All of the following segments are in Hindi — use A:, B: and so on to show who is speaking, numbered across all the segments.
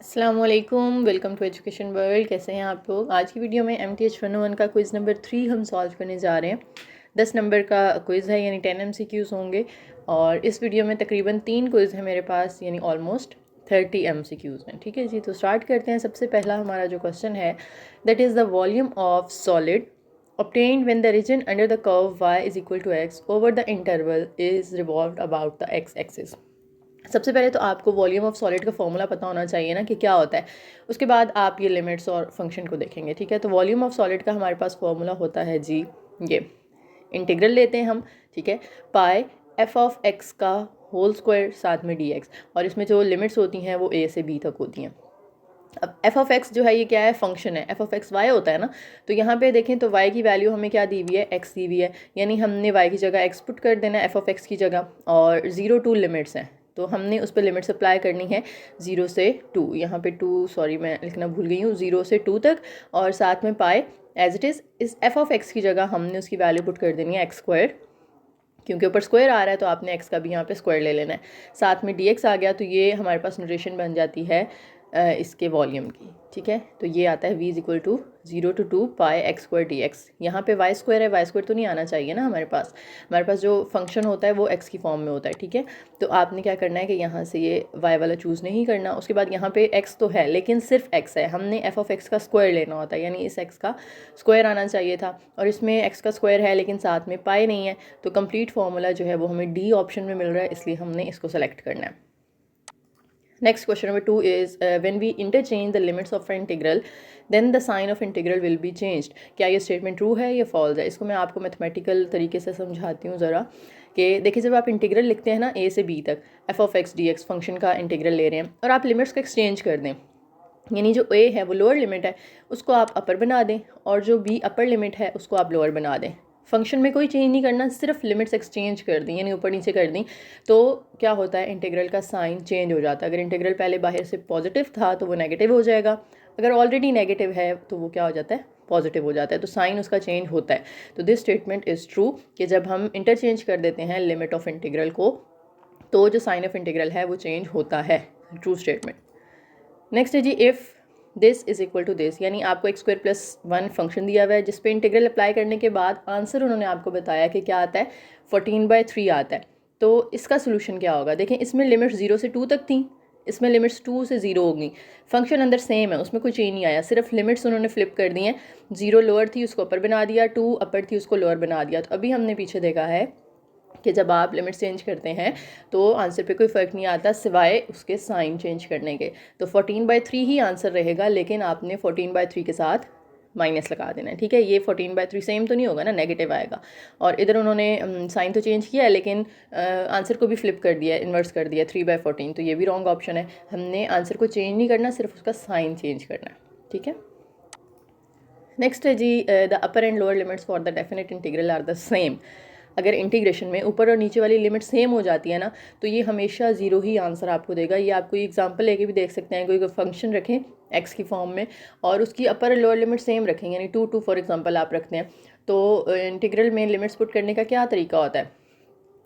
A: अस्सलाम वालेकुम, वेलकम टू एजुकेशन वर्ल्ड। कैसे हैं आप लोग। आज की वीडियो में MTH 101 का क्विज़ नंबर 3 हम सॉल्व करने जा रहे हैं। 10 नंबर का क्विज़ है, यानी 10 MCQs होंगे। और इस वीडियो में तकरीबन 3 क्विज़ है मेरे पास, यानी ऑलमोस्ट 30 MCQs हैं। ठीक है जी, तो स्टार्ट करते हैं। सबसे पहला हमारा जो क्वेश्चन है, that is the volume of solid obtained when the region under the curve y is equal to x over the interval is revolved about the x axis। सबसे पहले तो आपको वॉल्यूम ऑफ सॉलिड का फॉर्मूला पता होना चाहिए ना कि क्या होता है। उसके बाद आप ये लिमिट्स और फंक्शन को देखेंगे। ठीक है, तो वॉल्यूम ऑफ सॉलिड का हमारे पास फॉर्मूला होता है जी, ये इंटीग्रल लेते हैं हम। ठीक है, पाई एफ ऑफ एक्स का होल स्क्वायर साथ में डी एक्स, और इसमें जो लिमिट्स होती हैं वो ए से बी तक होती हैं। अब एफ ऑफ एक्स जो है ये क्या है, फंक्शन है। एफ ऑफ एक्स वाई होता है ना, तो यहाँ पे देखें तो वाई की वैल्यू हमें क्या दी हुई है, एक्स दी हुई है, यानी हमने वाई की जगह एक्स पुट कर देना एफ ऑफ एक्स की जगह। और 0 टू लिमिट्स हैं, तो हमने उस पर लिमिट्स अप्लाई करनी है 0 से 2। यहाँ पे 2 सॉरी मैं लिखना भूल गई हूँ, 0 से 2 तक। और साथ में पाए एज इट इज़, इस एफ ऑफ एक्स की जगह हमने उसकी वैल्यू पुट कर देनी है एक्स स्क्वायर, क्योंकि ऊपर स्क्वायर आ रहा है तो आपने एक्स का भी यहाँ पे स्क्वायर ले लेना है। साथ में डी एक्स आ गया, तो ये हमारे पास नोटेशन बन जाती है इसके वॉल्यूम की। ठीक है, तो ये आता है v is equal to 0 to 2 pi x square d x. यहाँ पर वाई स्क्वायर है, वाई स्क्वायर तो नहीं आना चाहिए ना हमारे पास। हमारे पास जो फंक्शन होता है वो एक्स की फॉर्म में होता है। ठीक है, तो आपने क्या करना है कि यहाँ से ये वाई वाला चूज़ नहीं करना। उसके बाद यहाँ पे एक्स तो है लेकिन सिर्फ एक्स है, हमने एफ ऑफ एक्स का स्क्वायर लेना होता है, यानी इस एक्स का स्क्वायर आना चाहिए था। और इसमें एक्स का स्क्वायर है लेकिन साथ में पाई नहीं है, तो कंप्लीट फार्मूला जो है वो हमें डी ऑप्शन में मिल रहा है, इसलिए हमने इसको सेलेक्ट करना है। Next question number 2 is when we interchange the limits of integral then the sign of integral will be changed. क्या ये स्टेटमेंट ट्रू है या फॉल्स है? इसको मैं आपको मैथमेटिकल तरीके से समझाती हूँ ज़रा। कि देखिए, जब आप इंटीग्रल लिखते हैं ना ए से बी तक, F of x d x function का इंटीग्रल ले रहे हैं, और आप लिमिट्स को एक्सचेंज कर दें, यानी जो ए है वो लोअर लिमिट है उसको आप अपर बना दें, और जो बी अपर लिमिट है उसको आप लोअर बना दें। फंक्शन में कोई चेंज नहीं करना, सिर्फ लिमिट्स एक्सचेंज कर दी, यानी ऊपर नीचे कर दी, तो क्या होता है, इंटीग्रल का साइन चेंज हो जाता है। अगर इंटीग्रल पहले बाहर से पॉजिटिव था तो वो नेगेटिव हो जाएगा, अगर ऑलरेडी नेगेटिव है तो वो क्या हो जाता है, पॉजिटिव हो जाता है, तो साइन उसका चेंज होता है। तो दिस स्टेटमेंट इज़ ट्रू कि जब हम इंटरचेंज कर देते हैं लिमिट ऑफ इंटीग्रल को, तो जो साइन ऑफ इंटीग्रल है वो चेंज होता है। True statement. नेक्स्ट है जी, if this is equal to this, यानी आपको एक्स स्क्वायर प्लस 1 फंक्शन दिया हुआ है जिस पे इंटीग्रल अप्लाई करने के बाद आंसर उन्होंने आपको बताया कि क्या आता है, 14/3 आता है। तो इसका सोल्यूशन क्या होगा? देखें, इसमें लिमिट्स 0 से 2 तक थी, इसमें लिमिट्स 2 से 0 होगी। फंक्शन अंदर सेम है, उसमें कोई चेंज नहीं आया, सिर्फ लिमिट्स उन्होंने फ्लिप कर दी हैं। 0 लोअर थी उसको अपर बना दिया, 2 अपर थी उसको लोअर बना दिया। तो अभी हमने पीछे देखा है कि जब आप लिमिट चेंज करते हैं तो आंसर पे कोई फ़र्क नहीं आता सिवाय उसके साइन चेंज करने के। तो 14/3 ही आंसर रहेगा, लेकिन आपने 14/3 के साथ माइनस लगा देना है। ठीक है, ये 14/3 सेम तो नहीं होगा ना, नेगेटिव आएगा। और इधर उन्होंने साइन तो चेंज किया है लेकिन आंसर को भी फ्लिप कर दिया, इन्वर्स कर दिया 3/14, तो ये भी रॉन्ग ऑप्शन है। हमने आंसर को चेंज नहीं करना, सिर्फ उसका साइन चेंज करना है। ठीक है, नेक्स्ट है जी, the upper and lower limits for the definite integral are the same. अगर इंटीग्रेशन में ऊपर और नीचे वाली लिमिट सेम हो जाती है ना, तो ये हमेशा 0 ही आंसर आपको देगा। ये आपको एग्जांपल लेके भी देख सकते हैं। कोई फंक्शन रखें एक्स की फॉर्म में और उसकी अपर और लोअर लिमिट सेम रखें, यानी 2 फॉर एग्जांपल आप रखते हैं, तो इंटीग्रल में लिमिट्स पुट करने का क्या तरीका होता है,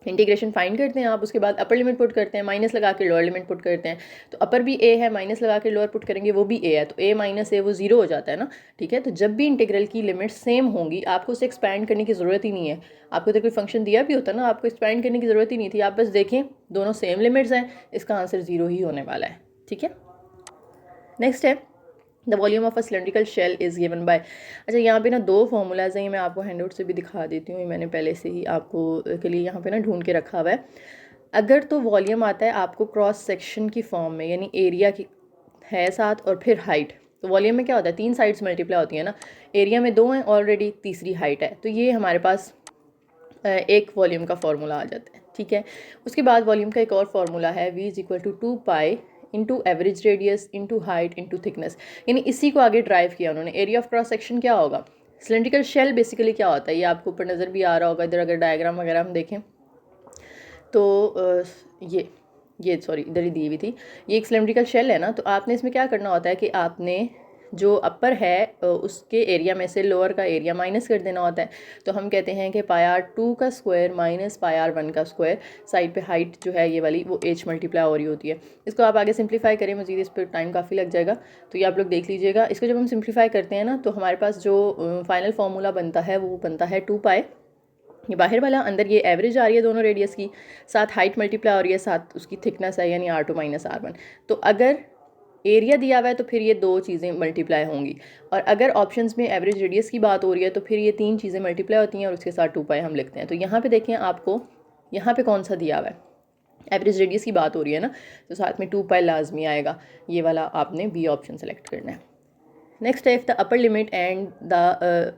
A: इंटीग्रेशन फाइंड करते हैं आप, उसके बाद अपर लिमिट पुट करते हैं, माइनस लगा के लोअर लिमिट पुट करते हैं। तो अपर भी ए है, माइनस लगा के लोअर पुट करेंगे वो भी ए है, तो ए माइनस ए वो 0 हो जाता है ना। ठीक है, तो जब भी इंटीग्रल की लिमिट सेम होंगी आपको उसे एक्सपैंड करने की ज़रूरत ही नहीं है। आपको तो कोई फंक्शन दिया भी होता ना, आपको एक्सपैंड करने की ज़रूरत ही नहीं थी, आप बस देखें दोनों सेम लिमिट्स हैं, इसका आंसर 0 ही होने वाला है। ठीक है, नेक्स्ट है, the volume of a cylindrical shell is given by. अच्छा, यहाँ पे ना 2 फार्मूलाज हैं, ये मैं आपको हैंडआउट से भी दिखा देती हूँ, ये मैंने पहले से ही आपको के लिए यहाँ पे ना ढूंढ के रखा हुआ है। अगर तो वॉल्यूम आता है आपको क्रॉस सेक्शन की फॉर्म में, यानी एरिया की है साथ और फिर हाइट, तो वॉल्यूम में क्या होता है, 3 साइड्स मल्टीप्लाई होती है ना, एरिया में 2 हैं ऑलरेडी, तीसरी हाइट है, तो ये हमारे पास एक वॉल्यूम का फार्मूला आ जाता है। ठीक है, उसके बाद वॉल्यूम का एक और फार्मूला है, v is equal to 2 pi into average radius into height into thickness, यानी इसी को आगे ड्राइव किया उन्होंने। एरिया ऑफ क्रॉस सेक्शन क्या होगा, सिलेंड्रिकल शेल बेसिकली क्या होता है, ये आपको ऊपर नज़र भी आ रहा होगा, इधर अगर डायग्राम वगैरह हम देखें तो ये सॉरी इधर ही दी हुई थी, ये एक सिलेंड्रिकल शेल है ना। तो आपने इसमें क्या करना होता है कि आपने जो अपर है उसके एरिया में से लोअर का एरिया माइनस कर देना होता है। तो हम कहते हैं कि πr2 का स्क्वायर माइनस πr1 का स्क्वायर, साइड पे हाइट जो है ये वाली वो h मल्टीप्लाई हो रही होती है। इसको आप आगे सिंप्लीफाई करें, मजीद इस पर टाइम काफ़ी लग जाएगा, तो ये आप लोग देख लीजिएगा। इसको जब हम सिंप्लीफाई करते हैं ना तो हमारे पास जो फाइनल फार्मूला बनता है वो बनता है 2π, ये बाहर वाला, अंदर ये एवरेज आ रही है दोनों रेडियस की, साथ हाइट मल्टीप्लाई हो रही है, साथ उसकी थिकनेस है यानी r2 माइनस r1। तो अगर एरिया दिया हुआ है तो फिर ये दो चीज़ें मल्टीप्लाई होंगी, और अगर ऑप्शंस में एवरेज रेडियस की बात हो रही है तो फिर ये तीन चीज़ें मल्टीप्लाई होती हैं और उसके साथ 2π हम लिखते हैं। तो यहाँ पे देखें आपको यहाँ पे कौन सा दिया हुआ है, एवरेज रेडियस की बात हो रही है ना, तो साथ में 2π लाजमी आएगा, ये वाला आपने बी ऑप्शन सेलेक्ट करना है। नेक्स्ट है, if the upper limit and the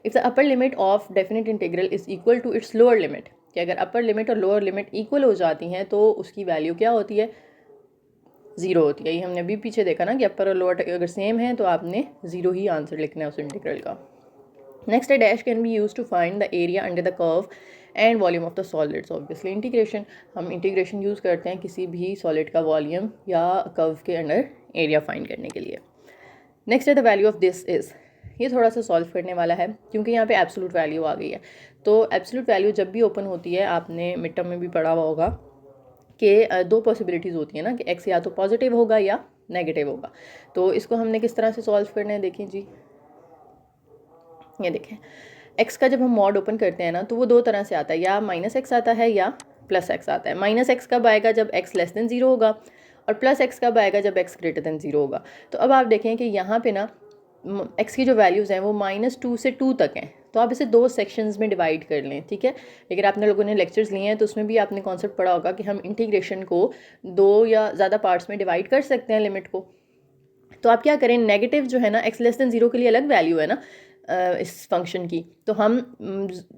A: if the upper limit of definite integral is equal to its lower limit, कि अगर अपर लिमिट और लोअर लिमिट इक्वल हो जाती हैं तो उसकी वैल्यू क्या होती है, ज़ीरो होती है। ये हमने अभी पीछे देखा ना कि अपर और लोअर अगर सेम है तो आपने ज़ीरो ही आंसर लिखना है उस इंटीग्रल का। नेक्स्ट है, dash can be use to find the area under the curve and volume of the solids. Obviously integration, हम इंटीग्रेशन यूज़ करते हैं किसी भी सॉलिड का वॉल्यूम या कर्व के अंडर एरिया फाइंड करने के लिए। नेक्स्ट है, the value of this is, ये थोड़ा सा सॉल्व करने वाला है क्योंकि यहाँ पे एब्सोल्यूट वैल्यू आ गई है। तो एब्सोल्यूट वैल्यू जब भी ओपन होती है, आपने मिड टर्म में भी पढ़ा हुआ होगा कि दो पॉसिबिलिटीज़ होती हैं ना कि x या तो पॉजिटिव होगा या नेगेटिव होगा। तो इसको हमने किस तरह से सॉल्व करना है, देखें जी, ये देखें, x का जब हम मॉड ओपन करते हैं ना तो वो दो तरह से आता है, या -x आता है या +x आता है। -x कब आएगा, जब x लेस देन 0 होगा, और +x कब आएगा, जब x ग्रेटर देन 0 होगा। तो अब आप देखें कि यहाँ पे ना x की जो वैल्यूज़ हैं वो -2 से 2 तक हैं, तो आप इसे दो सेक्शंस में डिवाइड कर लें, ठीक है। लेकिन आपने लोगों ने लेक्चर्स लिए हैं तो उसमें भी आपने कॉन्सेप्ट पढ़ा होगा कि हम इंटीग्रेशन को दो या ज़्यादा पार्ट्स में डिवाइड कर सकते हैं लिमिट को। तो आप क्या करें, नेगेटिव जो है ना, x लेस देन 0 के लिए अलग वैल्यू है ना इस फंक्शन की, तो हम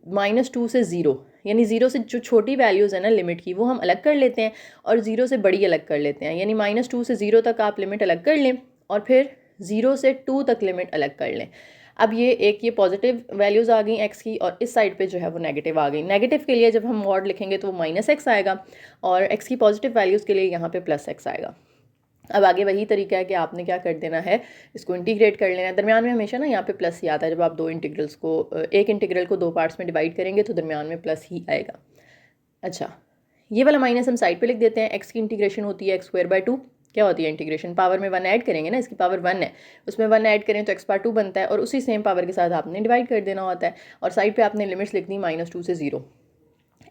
A: -2 से 0 यानी 0 से जो छोटी वैल्यूज़ है ना लिमिट की वो हम अलग कर लेते हैं, और 0 से बड़ी अलग कर लेते हैं, यानी -2 से 0 तक आप लिमिट अलग कर लें और फिर 0 से 2 तक लिमिट अलग कर लें। अब ये पॉजिटिव वैल्यूज़ आ गई x की, और इस साइड पे जो है वो नेगेटिव आ गई। नेगेटिव के लिए जब हम मॉड लिखेंगे तो वो -x आएगा, और x की पॉजिटिव वैल्यूज़ के लिए यहाँ पे +x आएगा। अब आगे वही तरीका है कि आपने क्या कर देना है, इसको इंटीग्रेट कर लेना है। दरमियान में हमेशा ना यहाँ पे प्लस ही आता है, जब आप दो इंटीग्रल्स को, एक इंटीग्रल को दो पार्ट्स में डिवाइड करेंगे तो दरमियान में प्लस ही आएगा। अच्छा, ये वाला माइनस हम साइड पे लिख देते हैं। एक्स की इंटीग्रेशन होती है x²/2, क्या होती है इंटीग्रेशन, पावर में 1 ऐड करेंगे ना, इसकी पावर 1 है, उसमें 1 ऐड करें तो x/2 बनता है, और उसी सेम पावर के साथ आपने डिवाइड कर देना होता है, और साइड पे आपने लिमिट्स लिख दी -2 से 0।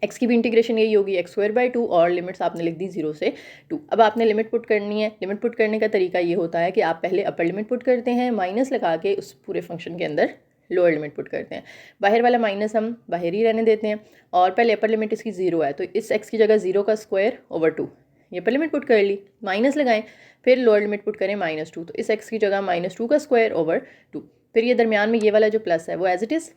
A: x की भी इंटीग्रेशन यही होगी, x²/2, और लिमिट्स आपने लिख दी 0 से 2। अब आपने लिमिट पुट करनी है। लिमिट पुट करने का तरीका ये होता है कि आप पहले अपर लिमिट पुट करते हैं, माइनस लगा के उस पूरे फंक्शन के अंदर लोअर लिमिट पुट करते हैं। बाहर वाला माइनस हम बाहर ही रहने देते हैं, और पहले अपर लिमिट इसकी 0 है तो इस x की जगह 0 का स्क्वायर ओवर 2, ये अपर लिमिट पुट कर ली, माइनस लगाएं, फिर लोअर लिमिट पुट करें -2, तो इस x की जगह -2 का स्क्वायर ओवर 2, फिर ये दरमियान में ये वाला जो प्लस है वो एज इट इज़,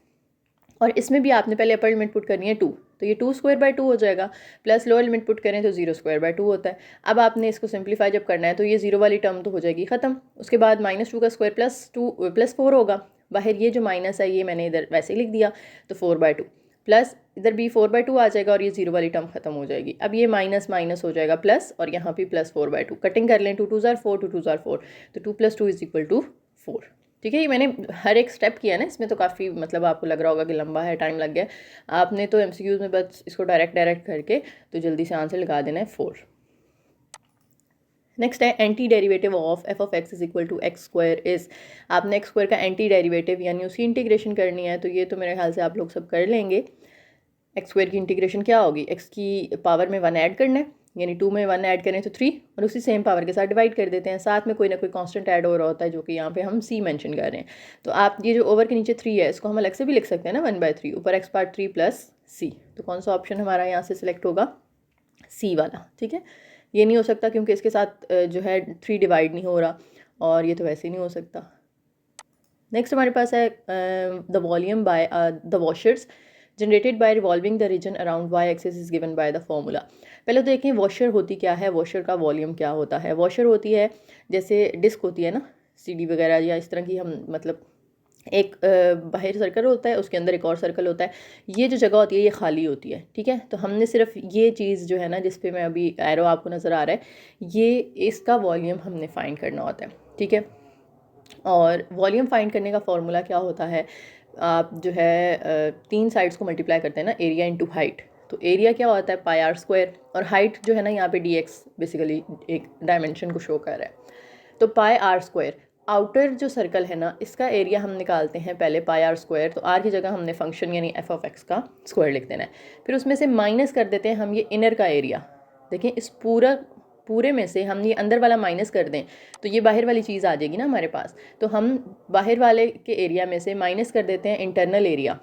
A: और इसमें भी आपने पहले अपर लिमिट पुट करनी है 2, तो ये 2² 2 हो जाएगा, प्लस लोअर लिमिट पुट करें तो 0² 2 होता है। अब आपने इसको सिंप्लीफाई जब करना है तो ये 0 वाली टर्म तो हो जाएगी ख़त्म, उसके बाद -2 का स्क्वायर +4 होगा, बाहर ये जो माइनस है ये मैंने इधर वैसे ही लिख दिया, तो 4/2 प्लस इधर भी 4/2 आ जाएगा, और ये 0 वाली टर्म खत्म हो जाएगी। अब ये माइनस माइनस हो जाएगा प्लस, और यहाँ पे +4/2, कटिंग कर लें, 2 2 ज़ार 4, 2 2 ज़ार 4, तो 2 + 2 = 4। ठीक है, ये मैंने हर एक स्टेप किया ना, इसमें तो काफ़ी मतलब आपको लग रहा होगा कि लंबा है, टाइम लग गया। आपने तो MCQs में बस इसको डायरेक्ट करके तो जल्दी से आंसर लगा देना है 4। नेक्स्ट है, anti derivative of f(x) = x² is. आपने x² का एंटी डेरिवेटिव यानी उसकी इंटीग्रेशन करनी है, तो ये तो मेरे ख्याल से आप लोग सब कर लेंगे। x² की इंटीग्रेशन क्या होगी, x की पावर में 1 ऐड करना है, यानी 2 में 1 ऐड करें तो 3, और उसी सेम पावर के साथ डिवाइड कर देते हैं, साथ में कोई ना कोई कांस्टेंट ऐड हो रहा होता है जो कि यहाँ पे हम c मेंशन कर रहे हैं। तो आप ये जो ओवर के नीचे 3 है इसको हम अलग से भी लिख सकते हैं ना, 1/3 ऊपर x3 + c, तो कौन सा ऑप्शन हमारा यहाँ से सिलेक्ट होगा, c वाला। ठीक है, ये नहीं हो सकता क्योंकि इसके साथ जो है 3 डिवाइड नहीं हो रहा, और ये तो वैसे ही नहीं हो सकता। नेक्स्ट हमारे पास है the volume by the washers generated by revolving the region around y axis is given by the formula. पहले तो देखें वॉशर होती क्या है, वॉशर का वॉल्यूम क्या होता है। वॉशर होती है जैसे डिस्क होती है ना, CD वगैरह या इस तरह की, हम मतलब एक बाहर सर्कल होता है, उसके अंदर एक और सर्कल होता है, ये जो जगह होती है ये खाली होती है। ठीक है, तो हमने सिर्फ ये चीज़ जो है ना, जिस पे मैं अभी एरो आपको नज़र आ रहा है, ये इसका वॉल्यूम हमने फाइंड करना होता है। ठीक है, और वॉल्यूम फाइंड करने का फॉर्मूला क्या होता है, आप जो है 3 साइड्स को मल्टीप्लाई करते हैं ना, एरिया इंटू हाइट। तो एरिया क्या होता है पाई आर स्क्वायर, और हाइट जो है ना यहाँ पे डी एक्स बेसिकली एक डायमेंशन को शो कर रहा है। तो पाई आर स्क्वायर, आउटर जो सर्कल है ना इसका एरिया हम निकालते हैं पहले पाई आर स्क्वायर। तो आर की जगह हमने फंक्शन यानी एफ ऑफ एक्स का स्क्वायर लिख देना है, फिर उसमें से माइनस कर देते हैं हम ये इनर का एरिया। देखिए इस पूरे में से हम ये अंदर वाला माइनस कर दें तो ये बाहर वाली चीज़ आ जाएगी ना हमारे पास। तो हम बाहर वाले के एरिया में से माइनस कर देते हैं इंटरनल एरिया,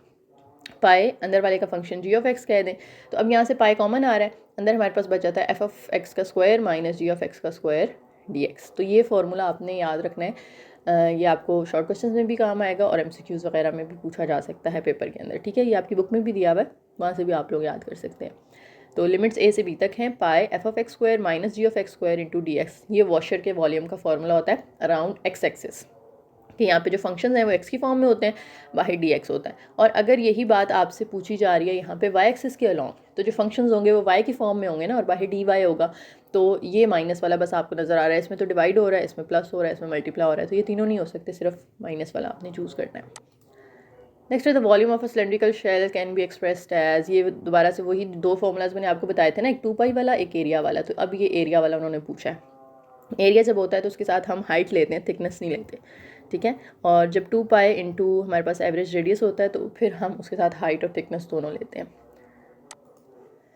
A: पाए अंदर वाले का फंक्शन जी ऑफ एक्स कह दें। तो अब यहाँ से पाए कॉमन आ रहा है, अंदर हमारे पास बच जाता है एफ ऑफ एक्स का square minus g of x का स्क्वायर डी एक्स। तो ये फॉर्मूला आपने याद रखना है, ये आपको शॉर्ट क्वेश्चन में भी काम आएगा और एमसीक्यूज़ वगैरह में भी पूछा जा सकता है पेपर के अंदर, ठीक है। ये आपकी बुक में भी दिया हुआ है, वहाँ से भी आप लोग याद कर सकते हैं। तो लिमिट्स ए से बी तक हैं, pi f of x square minus g of x square into d x. ये वॉशर के वॉल्यूम का फॉर्मूला होता है अराउंड एक्स एक्सिस, कि यहाँ पे जो फंक्शंस हैं वो एक्स की फॉर्म में होते हैं, बाहर डी एक्स होता है। और अगर यही बात आपसे पूछी जा रही है यहाँ पे वाई एक्सिस के अलॉन्ग, तो जो फंक्शंस होंगे वो वाई की फॉर्म में होंगे ना, और बाहर डी वाई होगा। तो ये माइनस वाला बस आपको नज़र आ रहा है, इसमें तो डिवाइड हो रहा है, इसमें प्लस हो रहा है, इसमें मल्टीप्लाई हो रहा है, तो ये तीनों नहीं हो सकते, सिर्फ माइनस वाला आपने चूज़ करना है। नेक्स्ट है the volume of a cylindrical shell can be expressed as, ये दोबारा से वही दो फॉर्मूलाज मैंने आपको बताए थे ना, एक 2 पाई वाला एक एरिया वाला। तो अब ये एरिया वाला उन्होंने पूछा है। एरिया जब होता है तो उसके साथ हम हाइट लेते हैं, थिकनेस नहीं लेते, ठीक है। और जब 2 पाई इंटू हमारे पास एवरेज रेडियस होता है तो फिर हम उसके साथ हाइट और थिकनेस दोनों लेते हैं।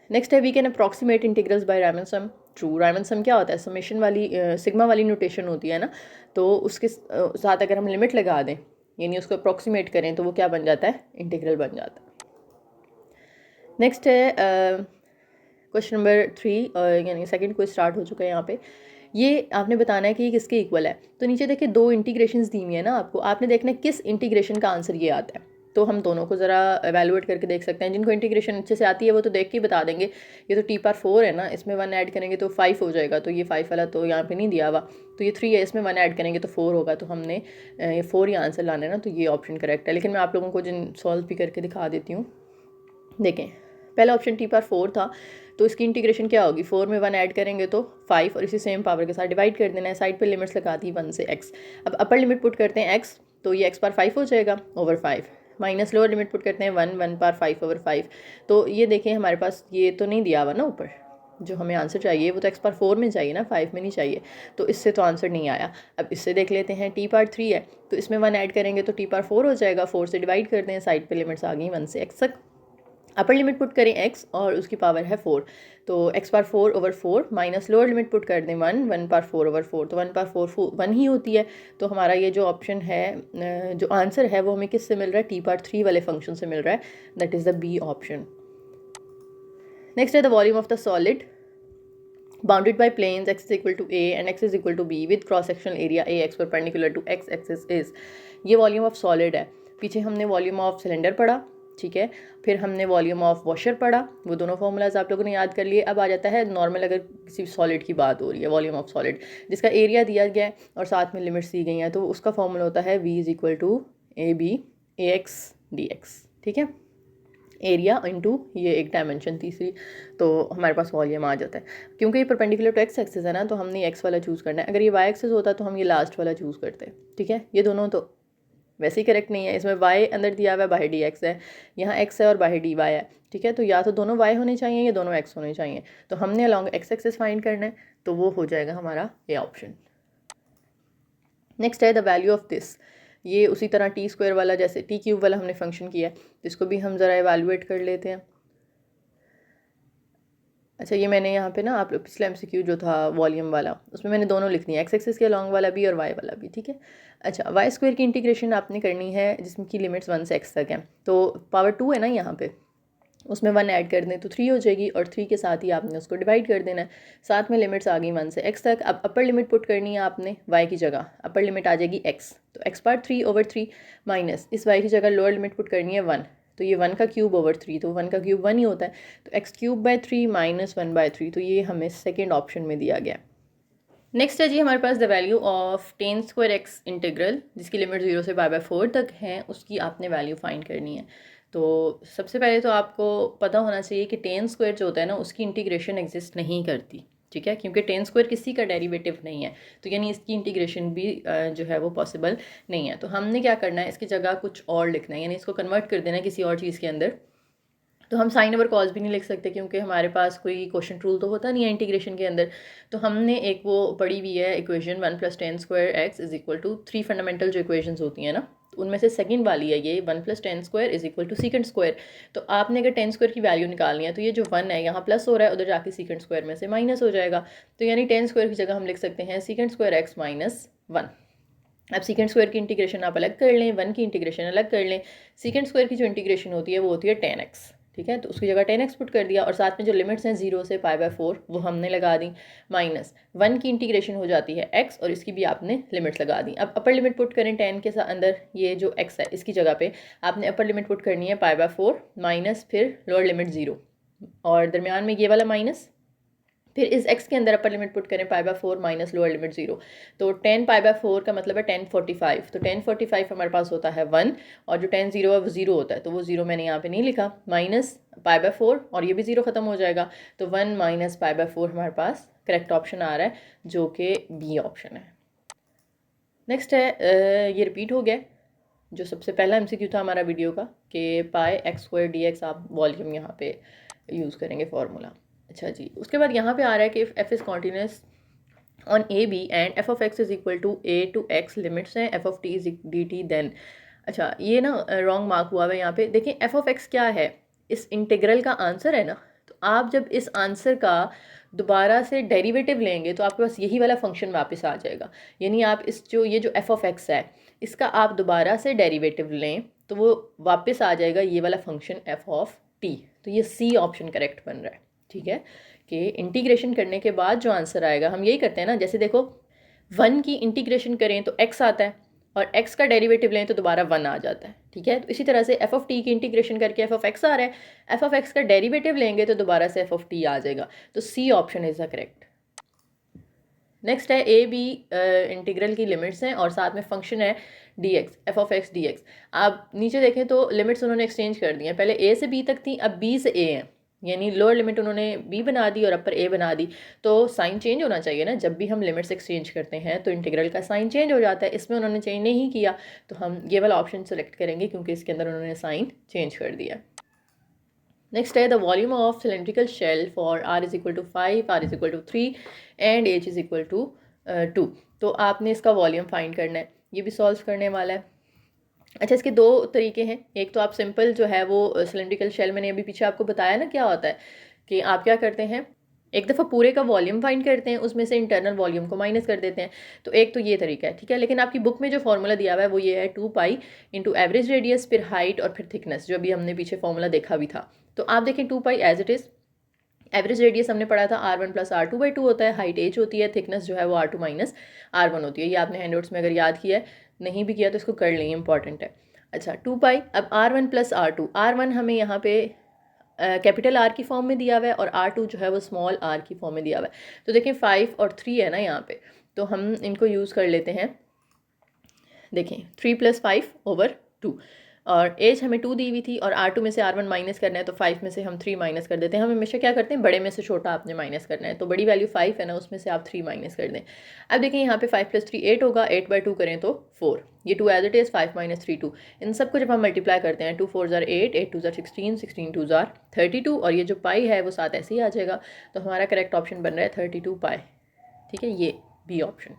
A: नेक्स्ट है we can approximate integrals by Riemann sum. True, Riemann sum क्या होता है, समेशन वाली सिग्मा वाली नोटेशन होती है ना, तो उसके साथ अगर हम लिमिट लगा दें यानी उसको अप्रॉक्सीमेट करें तो वो क्या बन जाता है, इंटीग्रल बन जाता है। नेक्स्ट है क्वेश्चन नंबर 3, यानी सेकंड क्वेश्चन स्टार्ट हो चुका है यहाँ पे। ये आपने बताना है कि ये किसके इक्वल है। तो नीचे देखिए 2 इंटीग्रेशंस दी हुई है ना आपको, आपने देखना है किस इंटीग्रेशन का आंसर ये आता है। तो हम दोनों को ज़रा एवेलुएट करके देख सकते हैं। जिनको इंटीग्रेशन अच्छे से आती है वो तो देख के ही बता देंगे। ये तो टी पावर 4 है ना, इसमें 1 ऐड करेंगे तो 5 हो जाएगा, तो ये 5 वाला तो यहाँ पे नहीं दिया हुआ। तो ये 3 है, इसमें 1 ऐड करेंगे तो 4 होगा, तो हमने ये 4 ही आंसर लाना है ना, तो ये ऑप्शन करेक्ट है। लेकिन मैं आप लोगों को जिन सॉल्व भी करके दिखा देती हूँ। देखें पहला ऑप्शन टी पावर 4 था, तो इसकी इंटीग्रेशन क्या होगी, 4 में 1 ऐड करेंगे तो 5 और इसी सेम पावर के साथ डिवाइड कर देना है। साइड पे लिमिट्स लगा दी 1 से x। अब अपर लिमिट पुट करते हैं x, तो ये x पावर 5 हो जाएगा over 5, minus lower limit put करते हैं 1 पावर 5 ओवर 5। तो ये देखें हमारे पास ये तो नहीं दिया हुआ ना ऊपर, जो हमें आंसर चाहिए वो तो x पावर 4 में चाहिए ना, 5 में नहीं चाहिए, तो इससे तो आंसर नहीं आया। अब इससे देख लेते हैं टी पावर 3 है, तो इसमें 1 ऐड करेंगे तो टी पावर 4 हो जाएगा, 4 से डिवाइड करते हैं, साइड पे लिमिट्स आ गई 1 से x तक। अपर लिमिट पुट करें x और उसकी पावर है 4, तो x power 4 over 4 minus lower limit put कर दें 1 पावर 4 ओवर 4, तो 1 पावर 4 1 ही होती है। तो हमारा ये जो ऑप्शन है, जो आंसर है वो हमें किससे मिल रहा है, टी पावर 3 वाले फंक्शन से मिल रहा है, that is the B option. Next है the volume of the solid bounded by planes x is equal to a and x is equal to b with cross sectional area ax perpendicular to x axis is। ये वॉल्यूम ऑफ सॉलिड है। पीछे हमने वॉल्यूम ऑफ सिलेंडर पढ़ा, ठीक है, फिर हमने वॉल्यूम ऑफ वॉशर पढ़ा, वो दोनों फॉर्मूलाज आप लोगों ने याद कर लिए। अब आ जाता है नॉर्मल, अगर किसी सॉलिड की बात हो रही है, वॉल्यूम ऑफ सॉलिड जिसका एरिया दिया गया है और साथ में लिमिट्स दी गई हैं, तो उसका फॉर्मूला होता है v is equal to a b a x d x, ठीक है। एरिया इंटू ये एक डायमेंशन तीसरी, तो हमारे पास वॉल्यूम आ जाता है। क्योंकि ये परपेंडिकुलर टू एक्स एक्सिस है ना, तो हमने एक्स वाला चूज़ करना है। अगर ये वाई एक्सिस होता तो हम ये लास्ट वाला चूज़ करते, ठीक है। ये दोनों तो वैसे ही करेक्ट नहीं है, इसमें वाई अंदर दिया हुआ है, बाहर डी एक्स है, यहाँ एक्स है और बाहर डी वाई है, ठीक है। तो या तो दोनों वाई होने चाहिए या दोनों एक्स होने चाहिए, तो हमने अलॉन्ग एक्स एक्सिस फाइंड करना है, तो वो हो जाएगा हमारा ये ऑप्शन। नेक्स्ट है द वैल्यू ऑफ दिस, ये उसी तरह टी स्क्वायर वाला जैसे टी क्यूब वाला हमने फंक्शन किया है, तो इसको भी हम ज़रा एवेलुएट कर लेते हैं। अच्छा ये मैंने यहाँ पे ना, आप पिछला एमसीक्यू जो था वॉल्यूम वाला, उसमें मैंने दोनों लिख दिया, एक्स एक्सिस के लॉन्ग वाला भी और वाई वाला भी, ठीक है। अच्छा वाई स्क्वायर की इंटीग्रेशन आपने करनी है जिसकी लिमिट्स 1 से x तक हैं, तो पावर 2 है ना यहाँ पे, उसमें 1 ऐड कर दें तो 3 हो जाएगी, और 3 के साथ ही आपने उसको डिवाइड कर देना है, साथ में लिमिट्स आ गई 1 से x तक। अब अपर लिमिट पुट करनी है आपने y की जगह, अपर लिमिट आ जाएगी x, तो x पावर 3 ओवर 3 माइनस इस y की जगह लोअर लिमिट पुट करनी है 1, तो ये 1 का क्यूब ओवर 3, तो 1 का क्यूब 1 ही होता है, तो x cube by 3 minus 1 by 3, तो ये हमें सेकेंड ऑप्शन में दिया गया। नेक्स्ट है जी हमारे पास the value of ten square x integral, जिसकी लिमिट 0 से बाय 4 तक है, उसकी आपने वैल्यू फाइंड करनी है। तो सबसे पहले तो आपको पता होना चाहिए कि टेन स्क्वायर जो होता है ना, उसकी इंटीग्रेशन एग्जिस्ट नहीं करती, ठीक है, क्योंकि टेन स्क्वायर किसी का डेरिवेटिव नहीं है, तो यानी इसकी इंटीग्रेशन भी जो है वो पॉसिबल नहीं है। तो हमने क्या करना है, इसकी जगह कुछ और लिखना है, यानी इसको कन्वर्ट कर देना है किसी और चीज़ के अंदर। तो हम साइन ओवर कॉस भी नहीं लिख सकते क्योंकि हमारे पास कोई क्वेश्चन रूल तो होता नहीं है इंटीग्रेशन के अंदर। तो हमने एक वो पढ़ी हुई है equation 1 + tan square x is equal to 3 fundamental जो इक्वेशंस होती हैं ना, तो उनमें से सेकंड वाली है ये 1 + tan square is equal to second square. तो आपने अगर tan स्क्वायर की वैल्यू निकालनी है तो ये जो 1 है यहाँ प्लस हो रहा है, उधर जाके सेकंड स्क्वायर में से माइनस हो जाएगा। तो यानी tan स्क्वायर की जगह हम लिख सकते हैं सेकंड स्क्वायर एक्स माइनस 1। अब सेकंड स्क्वायर की इंटीग्रेशन आप अलग कर लें, 1 की इंटीग्रेशन अलग कर लें। सेकंड स्क्वायर की जो इंटीग्रेशन होती है वो होती है tan x, ठीक है, तो उसकी जगह tan x पुट कर दिया और साथ में जो लिमिट्स हैं 0 से π/4 वो हमने लगा दी, माइनस 1 की इंटीग्रेशन हो जाती है x और इसकी भी आपने लिमिट्स लगा दी। अब अपर लिमिट पुट करें tan के साथ, अंदर ये जो x है इसकी जगह पे आपने अपर लिमिट पुट करनी है π/4 माइनस फिर लोअर लिमिट 0 और दरमियान में ये वाला माइनस, फिर इस x के अंदर अपर लिमिट पुट करें π/4 माइनस लोअर लिमिट 0। तो tan π/4 का मतलब है tan 45, तो tan 45 हमारे पास होता है 1 और जो tan 0 है वो 0 होता है, तो वो 0 मैंने यहाँ पे नहीं लिखा, माइनस π/4 और ये भी 0 ख़त्म हो जाएगा, तो 1 माइनस π/4 हमारे पास करेक्ट ऑप्शन आ रहा है जो कि बी ऑप्शन है। नेक्स्ट है ये रिपीट हो गया जो सबसे पहला MCQ था हमारा वीडियो का कि πx² dx आप वॉल्यूम यहाँ पे यूज़ करेंगे फॉर्मूला। अच्छा जी, उसके बाद यहाँ पे आ रहा है कि if f is continuous on a b and f of x is equal to a to x limits हैं f of t is dt then. अच्छा ये ना रॉन्ग मार्क हुआ है यहाँ पे, देखिए f of x क्या है, इस इंटीग्रल का आंसर है ना, तो आप जब इस आंसर का दोबारा से डेरिवेटिव लेंगे तो आपके पास यही वाला फंक्शन वापस आ जाएगा। यानी आप इस जो ये जो f of x है इसका आप दोबारा से डेरिवेटिव लें तो वो वापस आ जाएगा ये वाला फंक्शन f of t। तो ये सी ऑप्शन करेक्ट बन रहा है, ठीक है, कि इंटीग्रेशन करने के बाद जो आंसर आएगा, हम यही करते हैं ना, जैसे देखो 1 की इंटीग्रेशन करें तो x आता है और x का डेरिवेटिव लें तो दोबारा 1 आ जाता है, ठीक है। तो इसी तरह से f of t की इंटीग्रेशन करके f of x आ रहा है, f of x का डेरिवेटिव लेंगे तो दोबारा से f of t आ जाएगा, तो C option is the correct. Next है ए बी इंटीग्रल की लिमिट्स हैं और साथ में फंक्शन है dx f of x dx। आप नीचे देखें तो लिमिट्स उन्होंने एक्सचेंज कर दी हैं, पहले a से b तक थी, अब b से a हैं, यानी लोअर लिमिट उन्होंने b बना दी और अपर a बना दी। तो साइन चेंज होना चाहिए ना, जब भी हम लिमिट्स एक्सचेंज करते हैं तो इंटीग्रल का साइन चेंज हो जाता है, इसमें उन्होंने चेंज नहीं किया तो हम ये वाला ऑप्शन सेलेक्ट करेंगे क्योंकि इसके अंदर उन्होंने साइन चेंज कर दिया। नेक्स्ट है the volume of cylindrical shell for r is equal to 5, r is equal to 3 and h is equal to 2। तो आपने इसका वॉल्यूम फाइंड करना है, ये भी सॉल्व करने वाला है। अच्छा इसके दो तरीके हैं, एक तो आप सिंपल जो है वो सिलेंड्रिकल शेल, मैंने अभी पीछे आपको बताया ना क्या होता है कि आप क्या करते हैं, एक दफ़ा पूरे का वॉल्यूम फाइंड करते हैं, उसमें से इंटरनल वॉल्यूम को माइनस कर देते हैं। तो एक तो ये तरीका है, ठीक है, लेकिन आपकी बुक में जो फार्मूला दिया हुआ है वो ये है 2π इंटू एवरेज रेडियस फिर हाइट और फिर थिकनेस, जो अभी हमने पीछे फार्मूला देखा भी था। तो आप देखें 2π as it is, average radius हमने पढ़ा था r1 + r2/2 होता है, हाइट h होती है, थिकनेस जो है वो r2 - r1 होती है। ये आपने हैंडआउट्स में अगर याद किया है, नहीं भी किया तो इसको कर लें, इंपॉर्टेंट है। अच्छा 2π, अब r1 + r2, r1 हमें यहाँ पे कैपिटल R की फॉर्म में दिया हुआ है और r2 जो है वो स्मॉल r की फॉर्म में दिया हुआ है। तो देखें 5 और 3 है ना यहाँ पे, तो हम इनको यूज़ कर लेते हैं। देखें 3 + 5/2 और एज हमें 2 दी हुई थी और r2 में से r1 माइनस करना है तो 5 में से हम 3 माइनस कर देते हैं। हम हमेशा क्या करते हैं, बड़े में से छोटा आपने माइनस करना है, तो बड़ी वैल्यू 5 है ना, उसमें से आप 3 माइनस कर दें। अब देखें यहाँ पे 5 + 3 8 होगा, 8/2 करें तो 4, ये 2 एज इट इज़, 5 - 3 2। इन सबको जब हम मल्टीप्लाई करते हैं 2 4 = 8, 8 2 = 16, 16 2 = 32 और ये जो पाई है वो साथ ऐसे ही आ जाएगा। तो हमारा करेक्ट ऑप्शन बन रहा है 32π, ठीक है, ये बी ऑप्शन।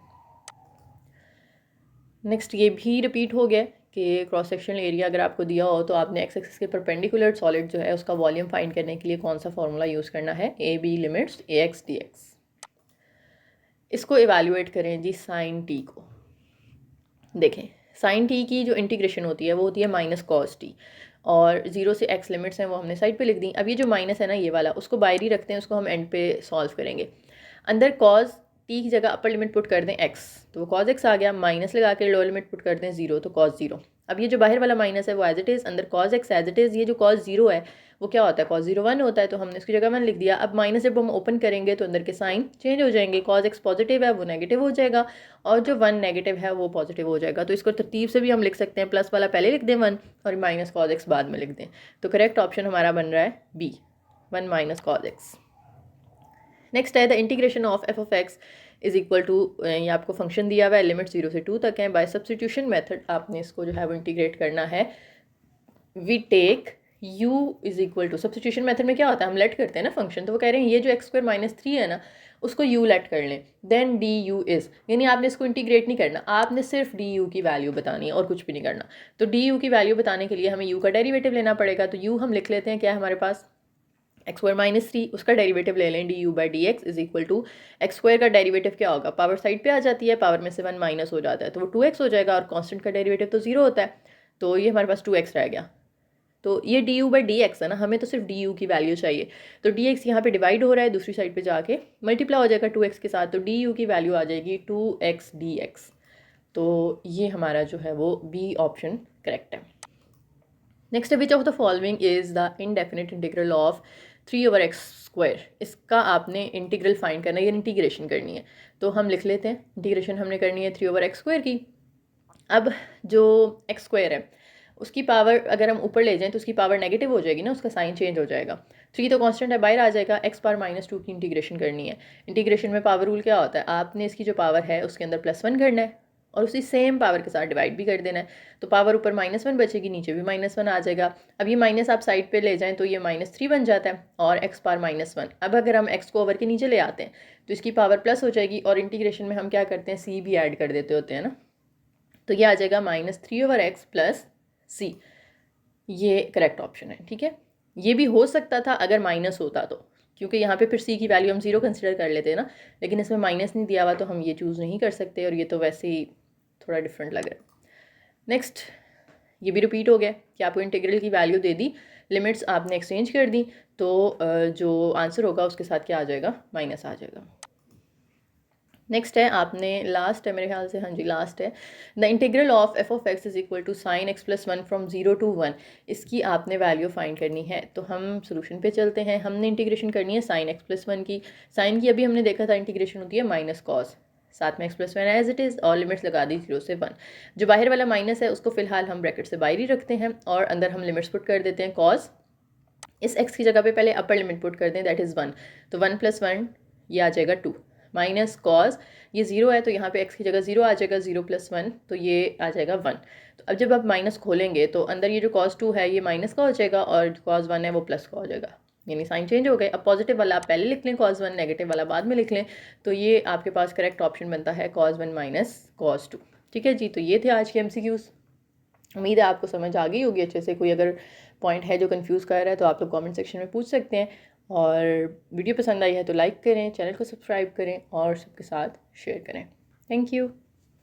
A: नेक्स्ट ये भी रिपीट हो गया कि क्रॉस सेक्शनल एरिया अगर आपको दिया हो तो आपने एक्स एक्सिस के परपेंडिकुलर सॉलिड जो है उसका वॉल्यूम फाइंड करने के लिए कौन सा फार्मूला यूज़ करना है, ए बी लिमिट्स ax dx। इसको इवैल्यूएट करें जी साइन टी को। देखें साइन टी की जो इंटीग्रेशन होती है वो होती है -cos t और 0 से x लिमिट्स हैं वो हमने साइड पे लिख दी। अब ये जो माइनस है ना ये वाला, उसको बाहर ही रखते हैं, उसको हम एंड पे सॉल्व करेंगे। अंदर cos t की जगह अपर लिमिट पुट कर दें x, तो वो cos x आ गया, माइनस लगा के लोअर लिमिट पुट कर दें 0, तो cos 0। अब ये जो बाहर वाला माइनस है वो एज इट इज़, अंदर cos x as it is, ये जो cos 0 है वो क्या होता है, cos 0 1 होता है, तो हमने इसकी जगह 1 लिख दिया। अब माइनस जब हम ओपन करेंगे तो अंदर के साइन चेंज हो जाएंगे, cos x पॉजिटिव है वो नेगेटिव हो जाएगा और जो 1 नेगेटिव है वो पॉजिटिव हो जाएगा। तो इसको तरतीब से भी हम लिख सकते हैं, प्लस वाला पहले लिख दें 1 और माइनस cos x बाद में लिख दें। तो करेक्ट ऑप्शन हमारा बन रहा है बी, 1 - cos x। नेक्स्ट है the integration of f of x is equal to, ये आपको फंक्शन दिया हुआ है, लिमिट 0 से 2 तक है। बाय सब्सटीट्यूशन मेथड आपने इसको जो है वो इंटीग्रेट करना है। We take u is equal to, substitution method में क्या होता है, हम लेट करते हैं ना फंक्शन, तो वो कह रहे हैं ये जो x² - 3 है ना, उसको u लेट कर लें, देन डी यू इज़, यानी आपने इसको इंटीग्रेट नहीं करना, आपने सिर्फ डी यू की वैल्यू बतानी है और कुछ भी नहीं करना। तो डी यू की वैल्यू बताने के लिए हमें u का डेरिवेटिव लेना पड़ेगा। तो u हम लिख लेते हैं, क्या है हमारे पास, x² - 3, उसका डेरिवेटिव ले लें, d u by d x is equal to x² का डेरिवेटिव क्या होगा, पावर साइड पे आ जाती है, पावर में से 1 माइनस हो जाता है तो वो 2x हो जाएगा, और कांस्टेंट का डेरिवेटिव तो 0 होता है, तो ये हमारे पास 2x रह गया। तो ये D u by d x है ना, हमें तो सिर्फ डी यू की वैल्यू चाहिए। तो डी एक्स यहाँ पर डिवाइड हो रहा है, दूसरी साइड पे जाके मल्टीप्लाई हो जाएगा 2x के साथ, तो डी यू की वैल्यू आ जाएगी 2x dx। तो ये हमारा जो है वो बी ऑप्शन करेक्ट है। Next which of the following is the indefinite integral of 3/x²। इसका आपने इंटीग्रल फाइंड करना है, ये इंटीग्रेशन करनी है। तो हम लिख लेते हैं, इंटीग्रेशन हमने करनी है 3/x² की। अब जो x² है उसकी पावर अगर हम ऊपर ले जाएं तो उसकी पावर नेगेटिव हो जाएगी ना, उसका साइन चेंज हो जाएगा। 3 तो कांस्टेंट है, बाहर आ जाएगा, x⁻- 2 की इंटीग्रेशन करनी है। इंटीग्रेशन में पावर रूल क्या होता है, आपने इसकी जो पावर है उसके अंदर +1 करना है और उसी सेम पावर के साथ डिवाइड भी कर देना है। तो पावर ऊपर -1 बचेगी, नीचे भी -1 आ जाएगा। अब ये माइनस आप साइड पे ले जाएं तो ये -3 बन जाता है और x⁻-1। अब अगर हम x को ओवर के नीचे ले आते हैं तो इसकी पावर प्लस हो जाएगी, और इंटीग्रेशन में हम क्या करते हैं, c भी ऐड कर देते होते हैं ना, तो ये आ जाएगा -3/x + c। ये करेक्ट ऑप्शन है, ठीक है। ये भी हो सकता था अगर माइनस होता तो, क्योंकि यहाँ पे फिर c की वैल्यू हम 0 कंसिडर कर लेते हैं ना, लेकिन इसमें माइनस नहीं दिया हुआ तो हम ये चूज़ नहीं कर सकते, और ये तो वैसे ही थोड़ा डिफरेंट लग रहा है। नेक्स्ट, ये भी रिपीट हो गया कि आपको इंटीग्रल की वैल्यू दे दी, लिमिट्स आपने एक्सचेंज कर दी, तो जो आंसर होगा उसके साथ क्या आ जाएगा, माइनस आ जाएगा। नेक्स्ट है, आपने लास्ट है मेरे ख्याल से, हाँ जी लास्ट है, the integral of f of x is equal to sin x + 1 from 0 to 1। इसकी आपने वैल्यू फाइंड करनी है। तो हम सोल्यूशन पे चलते हैं, हमने इंटीग्रेशन करनी है sin x + 1 की। साइन की अभी हमने देखा था इंटीग्रेशन होती है माइनस कॉस, साथ में x + 1 एज इट इज़, और लिमिट्स लगा दी 0 से 1। जो बाहर वाला माइनस है उसको फिलहाल हम ब्रैकेट से बाहर ही रखते हैं, और अंदर हम लिमिट्स पुट कर देते हैं कॉस। इस x की जगह पे पहले अपर लिमिट पुट कर दें, दैट इज़ 1, तो 1 + 1 ये आ जाएगा 2, माइनस कॉस ये 0 है तो यहाँ पे x की जगह 0 आ जाएगा, 0 + 1 तो ये आ जाएगा 1। तो अब जब आप माइनस खोलेंगे तो अंदर ये जो cos 2 है ये माइनस का हो जाएगा, और जो cos 1 है वो प्लस का हो जाएगा, यानी साइन चेंज हो गए। अब पॉजिटिव वाला आप पहले लिख लें cos 1, नेगेटिव वाला बाद में लिख लें, तो ये आपके पास करेक्ट ऑप्शन बनता है cos 1 - cos 2। ठीक है जी, तो ये थे आज के MCQs। उम्मीद है आपको समझ आ गई होगी अच्छे से। कोई अगर पॉइंट है जो कंफ्यूज कर रहा है तो आप लोग कमेंट सेक्शन में पूछ सकते हैं, और वीडियो पसंद आई है तो लाइक करें, चैनल को सब्सक्राइब करें और सबके साथ शेयर करें। Thank you.